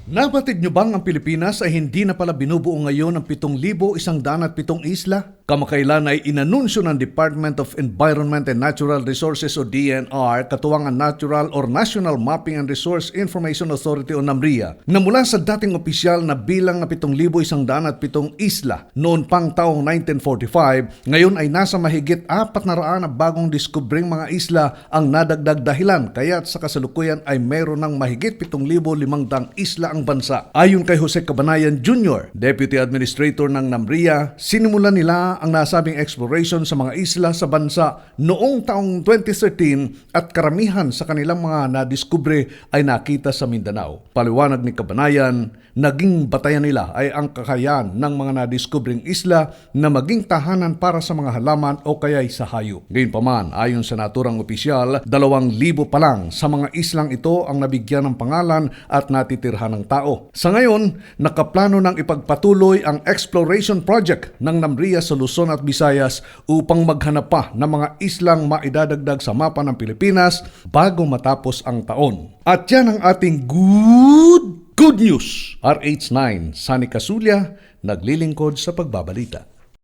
Nabatid nyo bang ang Pilipinas ay hindi na pala binubuo ngayon ng 7,107 isla? Kamakailan ay inanunsyo ng Department of Environment and Natural Resources o DNR katuwang ang Natural or National Mapping and Resource Information Authority o NAMRIA na mula sa dating opisyal na bilang na 7,107 isla noon pang taong 1945, ngayon ay nasa mahigit 400 na bagong diskubring mga isla ang nadagdag dahilan kaya't sa kasalukuyan ay mayroon ng mahigit 7,500 isla ang bansa. Ayon kay Jose Cabanayan Jr., Deputy Administrator ng NAMRIA, sinimulan nila ang nasabing exploration sa mga isla sa bansa noong taong 2013 at karamihan sa kanilang mga nadiskubre ay nakita sa Mindanao. Paliwanag ni Cabanayan, naging batayan nila ay ang kakayahan ng mga nadiskubring isla na maging tahanan para sa mga halaman o kaya'y sa hayop. Gayunpaman, ayon sa naturang opisyal, 2,000 pa lang sa mga islang ito ang nabigyan ng pangalan at natitirhan ng tao. Sa ngayon, nakaplano ng ipagpatuloy ang exploration project ng NAMRIA sa Luzon at Visayas upang maghanap pa ng mga islang maidadagdag sa mapa ng Pilipinas bago matapos ang taon. At yan ang ating good news. RH9, Sunny Casulia, naglilingkod sa pagbabalita.